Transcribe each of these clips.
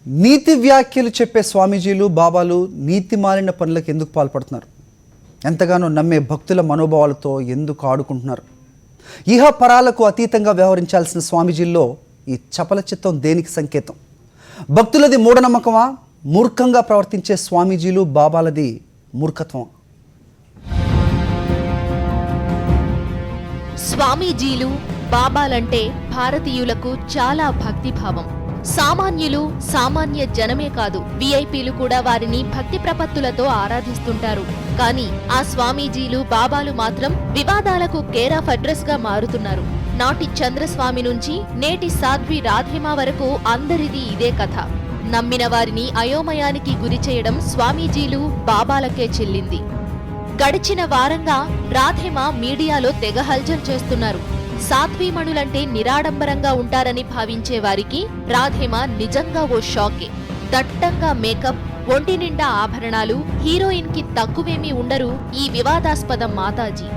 నీతి వ్యాఖ్యలు చెప్పే స్వామీజీలు బాబాలు నీతి మాలిన పనులకు ఎందుకు పాల్పడుతున్నారు? ఎంతగానో నమ్మే భక్తుల మనోభావాలతో ఎందుకు ఆడుకుంటున్నారు? ఇహ పరాలకు అతీతంగా వ్యవహరించాల్సిన స్వామీజీల్లో ఈ చపల చిత్తం దేనికి సంకేతం? భక్తులది మూఢనమ్మకమా? మూర్ఖంగా ప్రవర్తించే స్వామీజీలు బాబాలది మూర్ఖత్వం? స్వామీజీలు బాబాలంటే భారతీయులకు చాలా భక్తిభావం. సామాన్యులు, సామాన్య జనమే కాదు, విఐపీలు కూడా వారిని భక్తి ప్రపత్తులతో ఆరాధిస్తుంటారు. కానీ ఆ స్వామీజీలు బాబాలు మాత్రం వివాదాలకు కేర్ ఆఫ్ అడ్రస్ గా మారుతున్నారు. నాటి చంద్రస్వామి నుంచి నేటి సాధ్వి రాధేమా వరకు అందరిది ఇదే కథ. నమ్మిన వారిని అయోమయానికి గురి చేయడం స్వామీజీలు బాబాలకే చెల్లింది. గడిచిన వారంగా రాధేమా మీడియాలో తెగ హల్చల్ చేస్తున్నారు. సాధ్వీమణులంటే నిరాడంబరంగా ఉంటారని భావించే వారికి రాధేమా నిజంగా ఓ షాకే. దట్టంగా మేకప్, ఒంటి నిండా ఆభరణాలు, హీరోయిన్ కి తక్కువేమీ ఉండరు ఈ వివాదాస్పద మాతాజీ.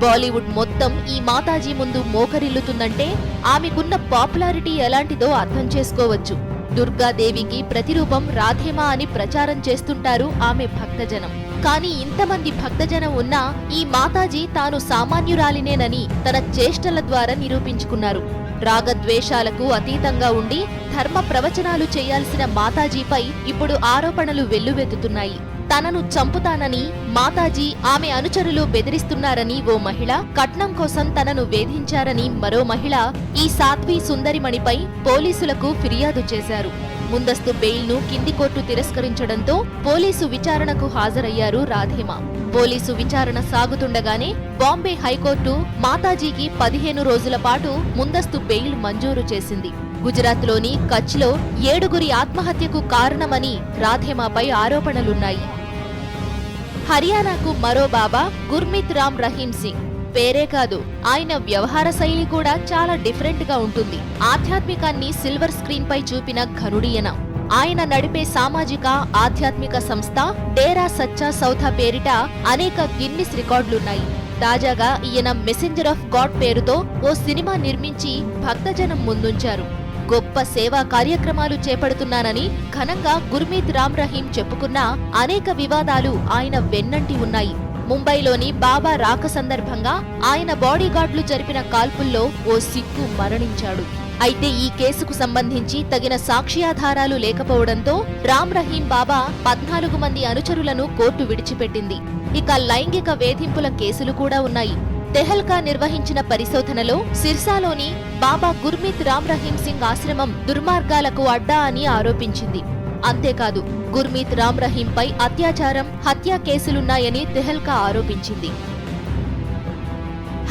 బాలీవుడ్ మొత్తం ఈ మాతాజీ ముందు మోకరిల్లుతుందంటే ఆమెకున్న పాపులారిటీ ఎలాంటిదో అర్థం చేసుకోవచ్చు. దుర్గాదేవికి ప్రతిరూపం రాధేమా అని ప్రచారం చేస్తుంటారు ఆమె భక్తజనం. కానీ ఇంతమంది భక్తజనం ఉన్నా ఈ మాతాజీ తాను సామాన్యురాలినేనని తన చేష్టల ద్వారా నిరూపించుకున్నారు. రాగద్వేషాలకు అతీతంగా ఉండి ధర్మ ప్రవచనాలు చేయాల్సిన మాతాజీపై ఇప్పుడు ఆరోపణలు వెల్లువెత్తుతున్నాయి. తనను చంపుతానని మాతాజీ, ఆమె అనుచరులు బెదిరిస్తున్నారని ఓ మహిళ, కట్నం కోసం తనను వేధించారని మరో మహిళ ఈ సాధ్వి సుందరిమణిపై పోలీసులకు ఫిర్యాదు చేశారు. ముందస్తు బెయిల్ను కింది కోర్టు తిరస్కరించడంతో పోలీసు విచారణకు హాజరయ్యారు రాధేమా. పోలీసు విచారణ సాగుతుండగానే బాంబే హైకోర్టు మాతాజీకి 15 రోజుల పాటు ముందస్తు బెయిల్ మంజూరు చేసింది. గుజరాత్లోని కచ్లో 7 ఆత్మహత్యకు కారణమని రాధేమాపై ఆరోపణలున్నాయి. హర్యానాకు మరో బాబా గుర్మిత్ రామ్ రహీం సింగ్. పేరే కాదు, ఆయన వ్యవహార శైలి కూడా చాలా డిఫరెంట్ గా ఉంటుంది. ఆధ్యాత్మికాన్ని సిల్వర్ స్క్రీన్ పై చూపిన ఘనుడియన. ఆయన నడిపే సామాజిక ఆధ్యాత్మిక సంస్థ డేరా సచ్చా సౌథా పేరిట అనేక గిన్నిస్ రికార్డులున్నాయి. తాజాగా ఈయన మెసెంజర్ ఆఫ్ గాడ్ పేరుతో ఓ సినిమా నిర్మించి భక్తజనం ముందుంచారు. గొప్ప సేవా కార్యక్రమాలు చేపడుతున్నానని ఘనంగా గుర్మీత్ రామ్ రహీం చెప్పుకున్నా అనేక వివాదాలు ఆయన వెన్నంటి ఉన్నాయి. ముంబైలోని బాబా రాక సందర్భంగా ఆయన బాడీగార్డులు జరిపిన కాల్పుల్లో ఓ సిక్కు మరణించాడు. అయితే ఈ కేసుకు సంబంధించి తగిన సాక్ష్యాధారాలు లేకపోవడంతో రామ్ రహీం బాబా 14 మంది అనుచరులను కోర్టు విడిచిపెట్టింది. ఇక లైంగిక వేధింపుల కేసులు కూడా ఉన్నాయి. తెహల్కా నిర్వహించిన పరిశోధనలో సిర్సాలోని బాబా గుర్మీత్ రామ్ రహీం సింగ్ ఆశ్రమం దుర్మార్గాలకు అడ్డా అని ఆరోపించింది. అంతేకాదు, గుర్మీత్ రామ్ రహీంపై అత్యాచారం, హత్యా కేసులున్నాయని తెహల్కా ఆరోపించింది.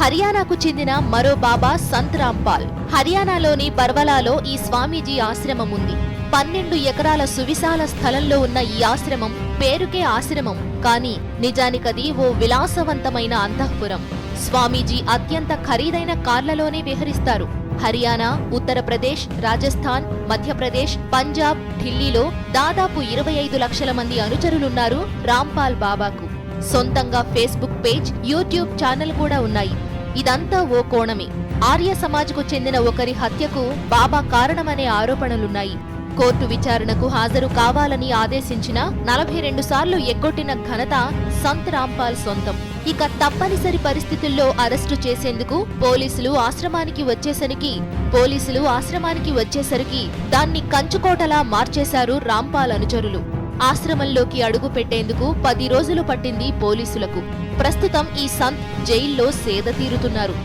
హర్యానాకు చెందిన మరో బాబా సంత్ రాంపాల్. హర్యానాలోని బర్వలాలో ఈ స్వామీజీ ఆశ్రమం ఉంది. 12 ఎకరాల సువిశాల స్థలంలో ఉన్న ఈ ఆశ్రమం పేరుకే ఆశ్రమం, కానీ నిజానికది ఓ విలాసవంతమైన అంతఃపురం. స్వామీజీ అత్యంత ఖరీదైన కార్లలోనే విహరిస్తారు. హర్యానా, ఉత్తరప్రదేశ్, రాజస్థాన్, మధ్యప్రదేశ్, పంజాబ్, ఢిల్లీలో దాదాపు 25 లక్షల మంది అనుచరులున్నారు రాంపాల్ బాబాకు. సొంతంగా ఫేస్బుక్ పేజ్, యూట్యూబ్ ఛానల్ కూడా ఉన్నాయి. ఇదంతా ఓ కోణమే. ఆర్య సమాజ్కు చెందిన ఒకరి హత్యకు బాబా కారణమనే ఆరోపణలున్నాయి. కోర్టు విచారణకు హాజరు కావాలని ఆదేశించిన 42 సార్లు ఎగ్గొట్టిన ఘనత సంత్ రాంపాల్ సొంతం. ఇక తప్పనిసరి పరిస్థితుల్లో అరెస్టు చేసేందుకు పోలీసులు ఆశ్రమానికి వచ్చేసరికి దాన్ని కంచుకోటలా మార్చేశారు రాంపాల్ అనుచరులు. ఆశ్రమంలోకి అడుగు పెట్టేందుకు 10 రోజులు పట్టింది పోలీసులకు. ప్రస్తుతం ఈ సంత్ జైల్లో సేద తీరుతున్నారు.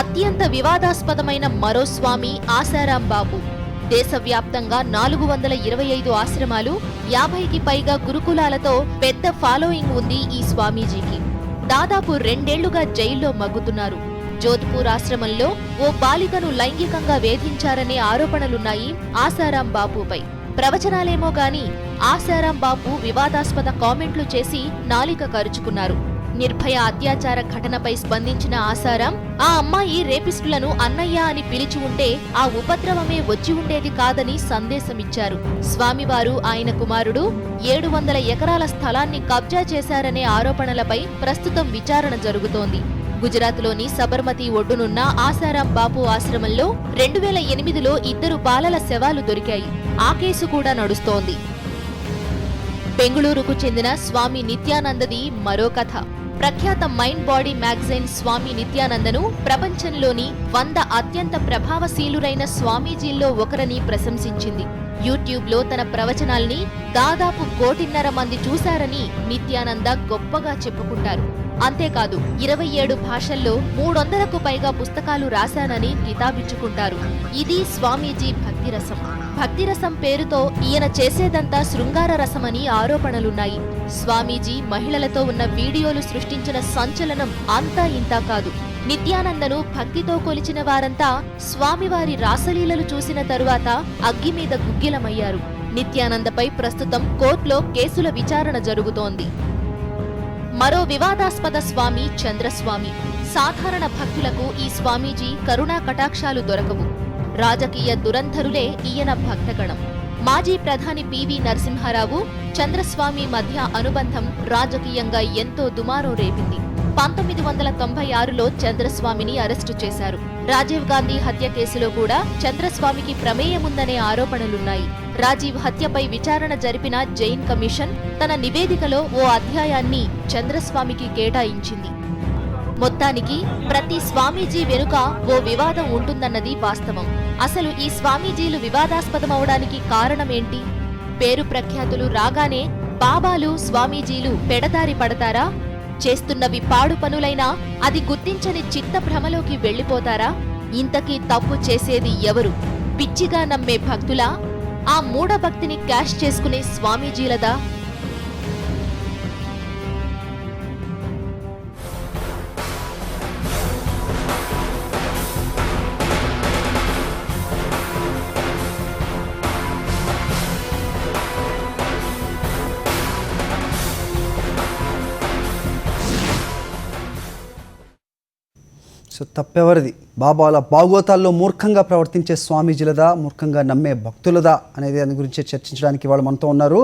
అత్యంత వివాదాస్పదమైన మరో స్వామి ఆసారాం బాబు. దేశవ్యాప్తంగా 425 ఆశ్రమాలు, 50కి పైగా గురుకులాలతో పెద్ద ఫాలోయింగ్ ఉంది ఈ స్వామీజీకి. దాదాపు 2 ఏళ్లుగా జైల్లో మగ్గుతున్నారు. జోధ్పూర్ ఆశ్రమంలో ఓ బాలికను లైంగికంగా వేధించారనే ఆరోపణలున్నాయి ఆసారాం బాపుపై. ప్రవచనాలేమో గాని ఆసారాం బాపు వివాదాస్పద కామెంట్లు చేసి నాలిక కరుచుకున్నారు. నిర్భయ అత్యాచార ఘటనపై స్పందించిన ఆసారాం, ఆ అమ్మాయి రేపిస్టులను అన్నయ్య అని పిలిచి ఉంటే ఆ ఉపద్రవమే వచ్చి ఉండేది కాదని సందేశమిచ్చారు. స్వామివారు, ఆయన కుమారుడు 700 ఎకరాల స్థలాన్ని కబ్జా చేశారనే ఆరోపణలపై ప్రస్తుతం విచారణ జరుగుతోంది. గుజరాత్లోని సబర్మతి ఒడ్డునున్న ఆసారాం బాపు ఆశ్రమంలో 2008లో 2 బాలల శవాలు దొరికాయి. ఆ కేసు కూడా నడుస్తోంది. బెంగుళూరుకు చెందిన స్వామి నిత్యానందది మరో కథ. ప్రఖ్యాత మైండ్ బాడీ మ్యాగజైన్ స్వామి నిత్యానందను ప్రపంచంలోని 100 అత్యంత ప్రభావశీలురైన స్వామీజీల్లో ఒకరని ప్రశంసించింది. యూట్యూబ్లో తన ప్రవచనాల్ని దాదాపు 1.5 కోటి మంది చూశారని నిత్యానంద గొప్పగా చెప్పుకుంటారు. అంతేకాదు 27 భాషల్లో 300కు పైగా పుస్తకాలు రాశానని కితాబిచ్చుకుంటారు. ఇది స్వామీజీ భక్తిరసం. భక్తిరసం పేరుతో ఈయన చేసేదంతా శృంగార రసమని ఆరోపణలున్నాయి. స్వామీజీ మహిళలతో ఉన్న వీడియోలు సృష్టించిన సంచలనం అంతా ఇంతా కాదు. నిత్యానందను భక్తితో కొలిచిన వారంతా స్వామివారి రాసలీలలు చూసిన తరువాత అగ్గి మీద గుగ్గిలమయ్యారు. నిత్యానందపై ప్రస్తుతం కోర్టులో కేసుల విచారణ జరుగుతోంది. మరో వివాదాస్పద స్వామి చంద్రస్వామి. సాధారణ భక్తులకు ఈ స్వామీజీ కరుణా కటాక్షాలు దొరకవు. రాజకీయ దురంధరులే ఈయన భక్తగణం. మాజీ ప్రధాని పివి నరసింహారావు, చంద్రస్వామి మధ్య అనుబంధం రాజకీయంగా ఎంతో దుమారం రేపింది. 1996లో చంద్రస్వామిని అరెస్టు చేశారు. రాజీవ్ గాంధీ హత్య కేసులో కూడా చంద్రస్వామికి ప్రమేయముందనే ఆరోపణలున్నాయి. రాజీవ్ హత్యపై విచారణ జరిపిన జైన్ కమిషన్ తన నివేదికలో ఓ అధ్యాయాన్ని చంద్రస్వామికి కేటాయించింది. మొత్తానికి ప్రతి స్వామీజీ వెనుక ఓ వివాదం ఉంటుందన్నది వాస్తవం. అసలు ఈ స్వామీజీలు వివాదాస్పదమవడానికి కారణమేంటి? పేరు ప్రఖ్యాతులు రాగానే బాబాలు, స్వామీజీలు పెడదారి పడతారా? చేస్తున్నవి పాడు పనులైనా అది గుర్తించని చిత్తభ్రమలోకి వెళ్లిపోతారా? ఇంతకీ తప్పు చేసేది ఎవరు? పిచ్చిగా నమ్మే భక్తులా? ఆ మూఢభక్తిని క్యాష్ చేసుకునే స్వామీజీలదా? సో తప్పెవరిది? బాబాల భాగవతాల్లో మూర్ఖంగా ప్రవర్తించే స్వామీజీలదా, మూర్ఖంగా నమ్మే భక్తులదా అనేది దాని గురించి చర్చించడానికి వాళ్ళు మనతో ఉన్నారు.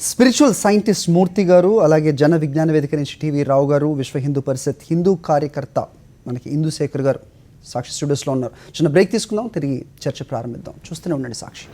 స్పిరిచువల్ సైంటిస్ట్ మూర్తి గారు, అలాగే జన విజ్ఞాన వేదిక నుంచి టీవీ రావు గారు, విశ్వ హిందూ పరిషత్ హిందూ కార్యకర్త మనకి ఇందుశేఖర్ గారు సాక్షి స్టూడియోస్లో ఉన్నారు. చిన్న బ్రేక్ తీసుకుందాం, తిరిగి చర్చ ప్రారంభిద్దాం. చూస్తూనే ఉండండి Sakshi.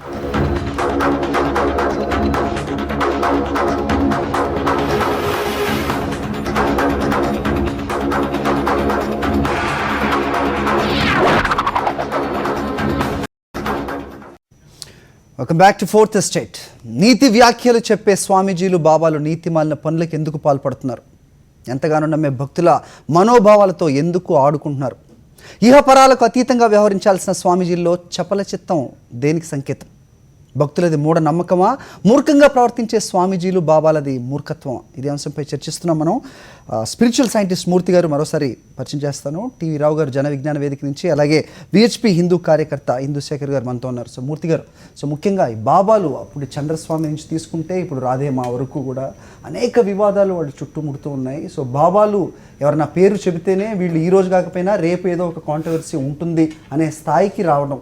Welcome back to Fourth Estate. నీతి వ్యాఖ్యలు చెప్పే స్వామీజీలు, బాబాలు నీతి మాలిన పనులకు ఎందుకు పాల్పడుతున్నారు? ఎంతగానో నమ్మే భక్తుల మనోభావాలతో ఎందుకు ఆడుకుంటున్నారు? ఇహపరాలకు అతీతంగా వ్యవహరించాల్సిన స్వామీజీల్లో చపల చిత్తం దేనికి సంకేతం? భక్తులది మూఢ నమ్మకమా? మూర్ఖంగా ప్రవర్తించే స్వామీజీలు, బాబాలది మూర్ఖత్వం? ఇదే అంశంపై చర్చిస్తున్నాం మనం. స్పిరిచువల్ సైంటిస్ట్ మూర్తి గారు మరోసారి పరిచయం చేస్తాను. టీవీ రావు గారు జన విజ్ఞాన వేదిక నుంచి, అలాగే విహెచ్పి హిందూ కార్యకర్త ఇందుశేఖర్ గారు మనతో ఉన్నారు. సో మూర్తి గారు, సో ముఖ్యంగా ఈ బాబాలు అప్పుడు చంద్రస్వామి నుంచి తీసుకుంటే ఇప్పుడు రాధేమా వరకు కూడా అనేక వివాదాలు వాళ్ళు చుట్టుముడుతూ ఉన్నాయి. సో బాబాలు ఎవరైనా పేరు చెబితేనే వీళ్ళు ఈ రోజు కాకపోయినా రేపు ఏదో ఒక కాంట్రవర్సీ ఉంటుంది అనే స్థాయికి రావడం,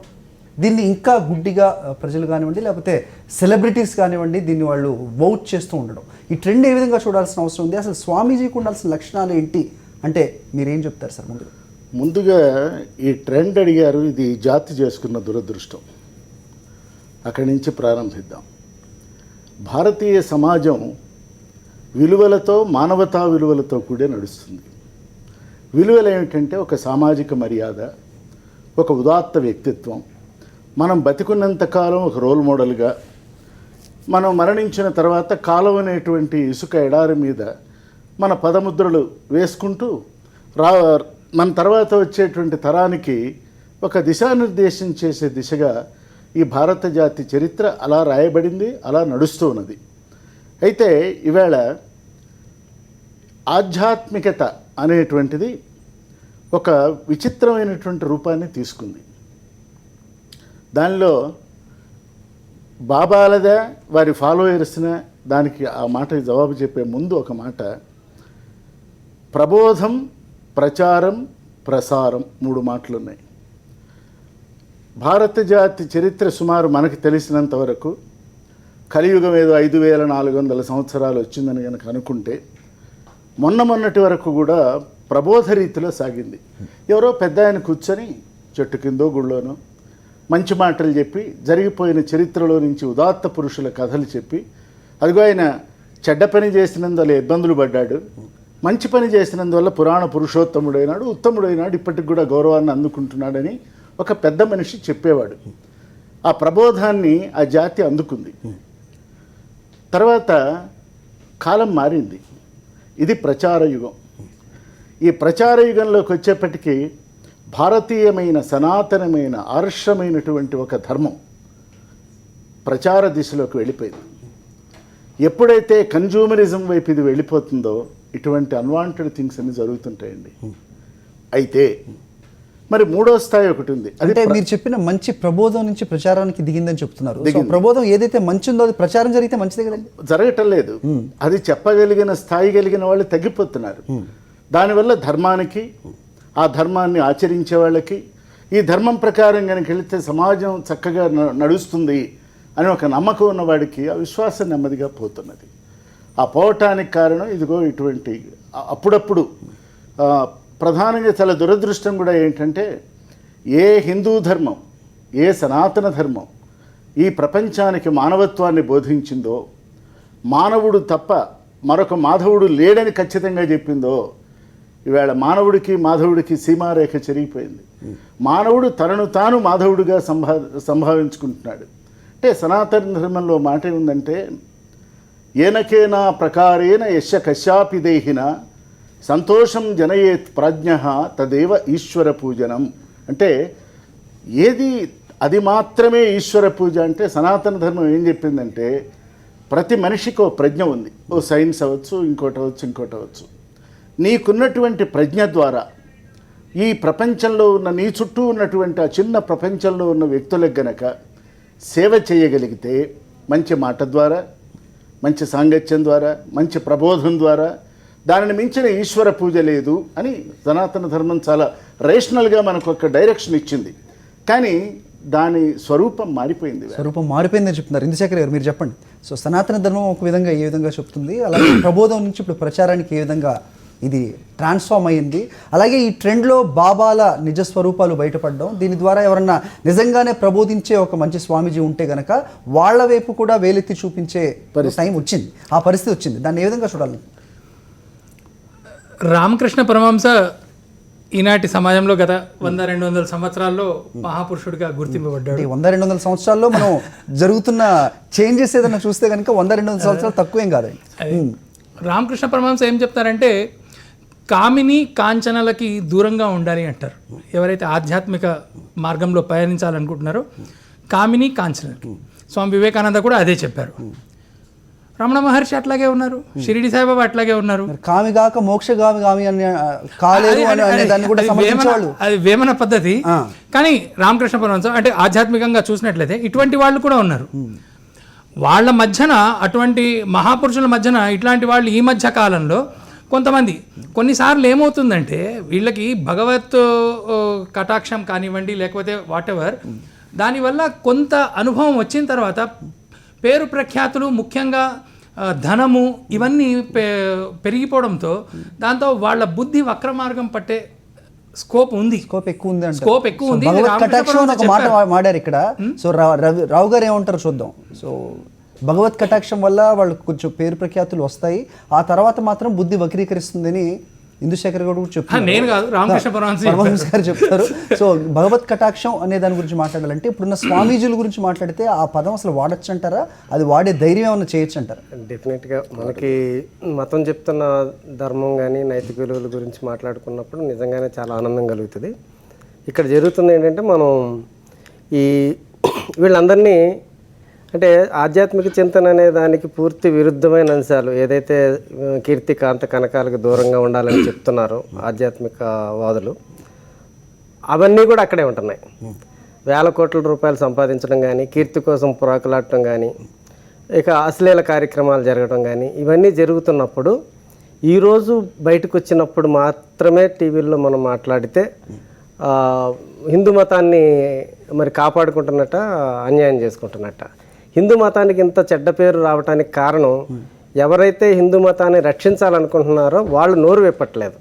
దీన్ని ఇంకా గుడ్డిగా ప్రజలు కానివ్వండి, లేకపోతే సెలబ్రిటీస్ కానివ్వండి, దీన్ని వాళ్ళు వౌట్ చేస్తూ ఉండడం, ఈ ట్రెండ్ ఏ విధంగా చూడాల్సిన అవసరం ఉంది? అసలు స్వామీజీకి ఉండాల్సిన లక్షణాలు ఏంటి అంటే మీరేం చెప్తారు సార్? ముందుగా ఈ ట్రెండ్ అడిగారు, ఇది జాతి చేసుకున్న దురదృష్టం. అక్కడి నుంచి ప్రారంభిద్దాం. భారతీయ సమాజం విలువలతో, మానవతా విలువలతో కూడా నడుస్తుంది. విలువలు ఏమిటంటే ఒక సామాజిక మర్యాద, ఒక ఉదాత్త వ్యక్తిత్వం, మనం బతికున్నంతకాలం ఒక రోల్ మోడల్గా, మనం మరణించిన తర్వాత కాలం అనేటువంటి ఇసుక ఎడారి మీద మన పదముద్రలు వేసుకుంటూ మన తర్వాత వచ్చేటువంటి తరానికి ఒక దిశానిర్దేశం చేసే దిశగా ఈ భారత జాతి చరిత్ర అలా రాయబడింది, అలా నడుస్తూ ఉన్నది. అయితే ఈవేళ ఆధ్యాత్మికత అనేటువంటిది ఒక విచిత్రమైనటువంటి రూపాన్ని తీసుకుంది. దానిలో బాబాలదా, వారి ఫాలోయర్స్న, దానికి ఆ మాటకి జవాబు చెప్పే ముందు ఒక మాట, ప్రబోధం, ప్రచారం, ప్రసారం, 3 మాటలు ఉన్నాయి. భారత జాతి చరిత్ర సుమారు మనకు తెలిసినంత వరకు కలియుగం ఏదో 5400 సంవత్సరాలు వచ్చిందని కనుక అనుకుంటే, మొన్నటి వరకు కూడా ప్రబోధ రీతిలో సాగింది. ఎవరో పెద్ద ఆయన కూర్చొని చెట్టు కిందో గుళ్ళోనో మంచి మాటలు చెప్పి జరిగిపోయిన చరిత్రలో నుంచి ఉదాత్త పురుషుల కథలు చెప్పి, అదిగో ఆయన చెడ్డ పని చేసినందువల్ల ఇబ్బందులు పడ్డాడు, మంచి పని చేసినందువల్ల పురాణ పురుషోత్తముడైనాడు, ఉత్తముడైనాడు, ఇప్పటికి కూడా గౌరవాన్ని అందుకుంటున్నాడని ఒక పెద్ద మనిషి చెప్పేవాడు. ఆ ప్రబోధాన్ని ఆ జాతి అందుకుంది. తర్వాత కాలం మారింది. ఇది ప్రచార యుగం. ఈ ప్రచార యుగంలోకి వచ్చేప్పటికీ భారతీయమైన సనాతనమైన ఆర్షమైనటువంటి ఒక ధర్మం ప్రచార దిశలోకి వెళ్ళిపోయింది. ఎప్పుడైతే కన్జ్యూమరిజం వైపు ఇది వెళ్ళిపోతుందో ఇటువంటి అన్వాంటెడ్ థింగ్స్ అన్ని జరుగుతుంటాయండి. అయితే మరి మూడో స్థాయి ఒకటి ఉంది. అంటే మీరు చెప్పిన మంచి ప్రబోధం నుంచి ప్రచారానికి దిగిందని చెప్తున్నారు. సో ప్రబోధం ఏదైతే మంచి ఉందో అది ప్రచారం జరిగితే మంచిదే కదండి. జరగటం లేదు. అది చెప్పగలిగిన స్థాయి కలిగిన వాళ్ళు తగ్గిపోతున్నారు. దానివల్ల ధర్మానికి, ఆ ధర్మాన్ని ఆచరించే వాళ్ళకి, ఈ ధర్మం ప్రకారం కనుక వెళితే సమాజం చక్కగా నడుస్తుంది అని ఒక నమ్మకం ఉన్నవాడికి ఆ విశ్వాసం నెమ్మదిగా పోతున్నది. ఆ పోవటానికి కారణం ఇదిగో ఇటువంటి అప్పుడప్పుడు ప్రధానంగా చాలా దురదృష్టం కూడా ఏంటంటే, ఏ హిందూ ధర్మం, ఏ సనాతన ధర్మం ఈ ప్రపంచానికి మానవత్వాన్ని బోధించిందో, మానవుడు తప్ప మరొక మాధవుడు లేడని ఖచ్చితంగా చెప్పిందో, ఈవేళ మానవుడికి మాధవుడికి సీమారేఖ చెరిగిపోయింది. మానవుడు తనను తాను మాధవుడిగా సంభావించుకుంటున్నాడు. అంటే సనాతన ధర్మంలో మాట ఏముందంటే, ఏనకేనా ప్రకారేణ యశ కశ్యాపి దేహిన సంతోషం జనయేత్ ప్రాజ్ఞ తదేవ ఈశ్వర పూజనం. అంటే ఏది అది మాత్రమే ఈశ్వర పూజ అంటే, సనాతన ధర్మం ఏం చెప్పిందంటే, ప్రతి మనిషికి ఓ ప్రజ్ఞ ఉంది. ఓ సైన్స్ అవ్వచ్చు, ఇంకోటి అవ్వచ్చు. నీకున్నటువంటి ప్రజ్ఞ ద్వారా ఈ ప్రపంచంలో ఉన్న, నీ చుట్టూ ఉన్నటువంటి ఆ చిన్న ప్రపంచంలో ఉన్న వ్యక్తులకు గనక సేవ చేయగలిగితే, మంచి మాట ద్వారా, మంచి సాంగత్యం ద్వారా, మంచి ప్రబోధం ద్వారా, దానిని మించిన ఈశ్వర పూజ లేదు అని సనాతన ధర్మం చాలా రేషనల్గా మనకు ఒక డైరెక్షన్ ఇచ్చింది. కానీ దాని స్వరూపం మారిపోయింది. మారిపోయిందని చెప్తున్నారు ఇందుశేఖర్ గారు. మీరు చెప్పండి. సో సనాతన ధర్మం ఒక విధంగా ఏ విధంగా చెప్తుంది, అలాగే ప్రబోధం నుంచి ఇప్పుడు ప్రచారానికి ఏ విధంగా ఇది ట్రాన్స్ఫార్మ్ అయ్యింది, అలాగే ఈ ట్రెండ్లో బాబాల నిజస్వరూపాలు బయటపడడం, దీని ద్వారా ఎవరన్నా నిజంగానే ప్రబోధించే ఒక మంచి స్వామీజీ ఉంటే గనక వాళ్ళ వైపు కూడా వేలెత్తి చూపించే టైం వచ్చింది, ఆ పరిస్థితి వచ్చింది. దాన్ని ఏ విధంగా చూడాలి? రామకృష్ణ పరమహంస ఈనాటి సమాజంలో గత 100-200 సంవత్సరాల్లో మహాపురుషుడిగా గుర్తింపబడ్డాడు. 100-200 సంవత్సరాల్లో మనం జరుగుతున్న చేంజెస్ ఏదైనా చూస్తే కనుక 100-200 సంవత్సరాలు తక్కువేం కాదండి. రామకృష్ణ పరమహంస ఏం చెప్తారంటే, కామిని కాంచనలకి దూరంగా ఉండాలి అంటారు. ఎవరైతే ఆధ్యాత్మిక మార్గంలో పయనించాలనుకుంటున్నారో కామిని కాంచనలకి. స్వామి వివేకానంద కూడా అదే చెప్పారు. రమణ మహర్షి అట్లాగే ఉన్నారు, షిరిడి సాయిబాబా అట్లాగే ఉన్నారు. కామిగాక మోక్షగామి అని కాలేదు అనే దాన్ని కూడా సమర్థించేవాళ్ళు. అది వేమన పద్ధతి. కానీ రామకృష్ణ పరమహంస అంటే ఆధ్యాత్మికంగా చూసినట్లయితే ఇటువంటి వాళ్ళు కూడా ఉన్నారు. వాళ్ళ మధ్యన, అటువంటి మహాపురుషుల మధ్యన ఇట్లాంటి వాళ్ళు ఈ మధ్య కాలంలో కొంతమంది, కొన్నిసార్లు ఏమవుతుందంటే వీళ్ళకి భగవత్ కటాక్షం కానివ్వండి, లేకపోతే వాట్ ఎవర్, దానివల్ల కొంత అనుభవం వచ్చిన తర్వాత పేరు ప్రఖ్యాతులు, ముఖ్యంగా ధనము, ఇవన్నీ పెరిగిపోవడంతో దాంతో వాళ్ళ బుద్ధి వక్ర మార్గం పట్టే స్కోప్ ఎక్కువ ఉంది. ఒక మాట మాడారు ఇక్కడ. సో రావు గారు ఏమంటారు చూద్దాం. సో భగవత్ కటాక్షం వల్ల వాళ్ళు కొంచెం పేరు ప్రఖ్యాతులు వస్తాయి, ఆ తర్వాత మాత్రం బుద్ధి వక్రీకరిస్తుందని ఇందుశేఖర్ గారు కూడా చెప్తారు. నేను కాదు, రామకృష్ణ పరమహంస గారు చెప్తారు. సో భగవత్ కటాక్షం అనే దాని గురించి మాట్లాడాలంటే, ఇప్పుడున్న స్వామీజీల గురించి మాట్లాడితే ఆ పదం అసలు వాడచ్చు అంటారా? అది వాడే ధైర్యం ఏమైనా చేయొచ్చు అంటారా? డెఫినెట్గా మనకి మతం చెప్తున్న ధర్మం కానీ నైతిక విలువల గురించి మాట్లాడుకున్నప్పుడు నిజంగానే చాలా ఆనందం కలుగుతుంది. ఇక్కడ జరుగుతుంది ఏంటంటే, మనం వీళ్ళందరినీ అంటే ఆధ్యాత్మిక చింతన అనే దానికి పూర్తి విరుద్ధమైన అంశాలు ఏదైతే కీర్తి కాంత కనకాలకు దూరంగా ఉండాలని చెప్తున్నారో ఆధ్యాత్మిక వాదులు, అవన్నీ కూడా అక్కడే ఉంటున్నాయి. వేల కోట్ల రూపాయలు సంపాదించడం కానీ, కీర్తి కోసం పురాకులాడటం కానీ, ఇక అశ్లీల కార్యక్రమాలు జరగడం కానీ, ఇవన్నీ జరుగుతున్నప్పుడు ఈరోజు బయటకు వచ్చినప్పుడు మాత్రమే టీవీల్లో మనం మాట్లాడితే హిందూ మతాన్ని మరి కాపాడుకుంటున్నట్ట, అన్యాయం చేసుకుంటున్నట్ట. హిందూ మతానికి ఇంత చెడ్డ పేరు రావడానికి కారణం ఎవరైతే హిందూ మతాన్ని రక్షించాలనుకుంటున్నారో వాళ్ళు నోరు విప్పట్లేదు.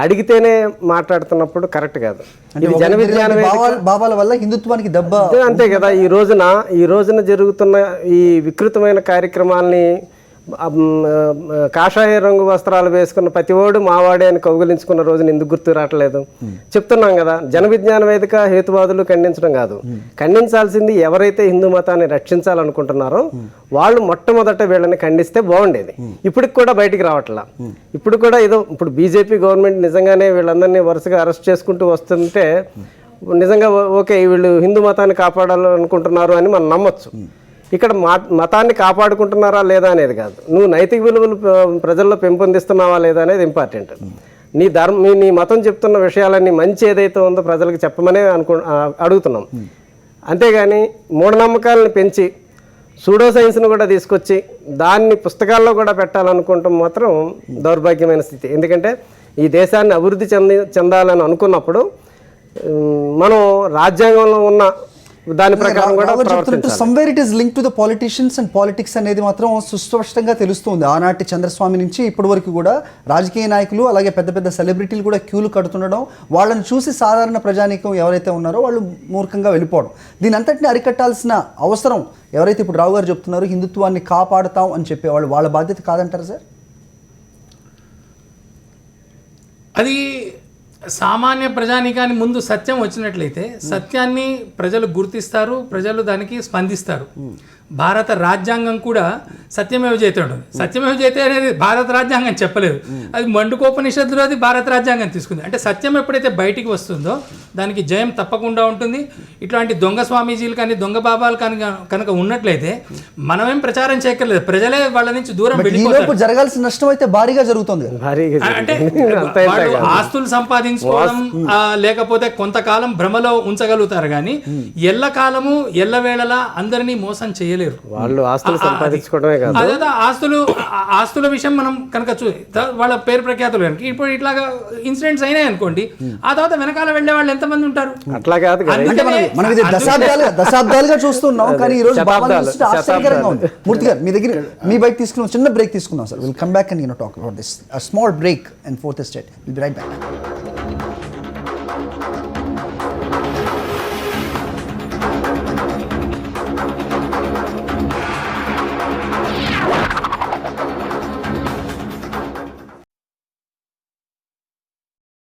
అడిగితేనే మాట్లాడుతున్నప్పుడు కరెక్ట్ కాదు. ఇది జన విజ్ఞాన వేదిక బాబాల వల్ల హిందుత్వానికి దెబ్బ. అంతే కదా. ఈ రోజున జరుగుతున్న ఈ వికృతమైన కార్యక్రమాల్ని కాషాయ రంగు వస్త్రాలు వేసుకున్న ప్రతివాడు మావాడే అని కౌగులించుకున్న రోజున ఎందుకు గుర్తు రావట్లేదు? చెప్తున్నాం కదా, జన విజ్ఞాన వేదిక హేతువాదులు ఖండించడం కాదు, ఖండించాల్సింది ఎవరైతే హిందూ మతాన్ని రక్షించాలనుకుంటున్నారో వాళ్ళు మొట్టమొదట వీళ్ళని ఖండిస్తే బాగుండేది. ఇప్పటికి కూడా బయటికి రావట్లా. ఇప్పుడు కూడా ఇప్పుడు బీజేపీ గవర్నమెంట్ నిజంగానే వీళ్ళందరినీ వరుసగా అరెస్ట్ చేసుకుంటూ వస్తుంటే నిజంగా ఓకే వీళ్ళు హిందూ మతాన్ని కాపాడాలనుకుంటున్నారు అని మనం నమ్మొచ్చు. ఇక్కడ మతాన్ని కాపాడుకుంటున్నారా లేదా అనేది కాదు, నువ్వు నైతిక విలువలు ప్రజల్లో పెంపొందిస్తున్నావా లేదా అనేది ఇంపార్టెంట్. నీ మతం చెప్తున్న విషయాలన్నీ మంచి ఏదైతే ఉందో ప్రజలకు చెప్పమనే అడుగుతున్నాం. అంతేగాని మూఢనమ్మకాలను పెంచి సూడో సైన్స్ను కూడా తీసుకొచ్చి దాన్ని పుస్తకాల్లో కూడా పెట్టాలనుకుంటాం మాత్రం దౌర్భాగ్యమైన స్థితి. ఎందుకంటే ఈ దేశాన్ని అభివృద్ధి చెందాలని అనుకున్నప్పుడు మనం రాజ్యాంగంలో ఉన్న దాని ప్రకారం కూడా somewhere it is link to the politicians and politics అనేది మాత్రం సుస్పష్టంగా తెలుస్తుంది. ఆనాటి చంద్రస్వామి నుంచి ఇప్పటి వరకు కూడా రాజకీయ నాయకులు అలాగే పెద్ద పెద్ద సెలబ్రిటీలు కూడా క్యూలు కడుతుండడం, వాళ్ళని చూసి సాధారణ ప్రజానీకం ఎవరైతే ఉన్నారో వాళ్ళు మూర్ఖంగా వెళ్ళిపోవడం, దీని అంతటిని అరికట్టాల్సిన అవసరం ఎవరైతే ఇప్పుడు రావు గారు చెప్తున్నారో హిందుత్వాన్ని కాపాడుతాం అని చెప్పేవాళ్ళు, వాళ్ళ బాధ్యత కాదంటారు సార్? అది సామాన్య ప్రజానీకాన్ని ముందు సత్యం వచ్చినట్లయితే సత్యాన్ని ప్రజలు గుర్తిస్తారు, ప్రజలు దానికి స్పందిస్తారు. భారత రాజ్యాంగం కూడా సత్యమేవ జయతే ఉంటుంది. సత్యమేవ జయతే అనేది భారత రాజ్యాంగం చెప్పలేదు, అది మండుకోపనిషత్తులో అది భారత రాజ్యాంగం తీసుకుంది. అంటే సత్యం ఎప్పుడైతే బయటికి వస్తుందో దానికి జయం తప్పకుండా ఉంటుంది. ఇట్లాంటి దొంగ స్వామీజీలు కానీ దొంగ బాబాలు కానీ కనుక ఉన్నట్లయితే మనమేం ప్రచారం చేయక్కర్లేదు, ప్రజలే వాళ్ళ నుంచి దూరం వెళ్ళిపోతారు. జరగాల్సిన నష్టం అయితే భారీగా జరుగుతుంది. అంటే వాళ్ళు ఆస్తులు సంపాదించుకోవడం లేకపోతే కొంతకాలం భ్రమలో ఉంచగలుగుతారు, కానీ ఎల్లకాలము ఎల్లవేళలా అందరినీ మోసం చేయలేరు. వాళ్ళు ఆస్తులు సంపాదించుకోవడమే కాదు, అదే ఆస్తుల విషయం మనం కనుక వాళ్ళ పేరు ప్రఖ్యాతులు కనుక ఇప్పుడు ఇట్లాగా ఇన్సిడెంట్స్ అయినాయి అనుకోండి, ఆ తర్వాత వెనకాల వెళ్ళే వాళ్ళు ఎంతమంది ఉంటారు? అట్లా కాదు, మనం ఇది దశాబ్దాలుగా చూస్తున్నాం, కానీ ఈ రోజు ఆశ్చర్యకరంగా ఉంది. మూర్తి గారు మీ దగ్గర మీ బైక్ తీసుకున్నాం, చిన్న బ్రేక్ తీసుకున్నాం sir. Will come back and talk about this small break and fourth estate. Will be right back.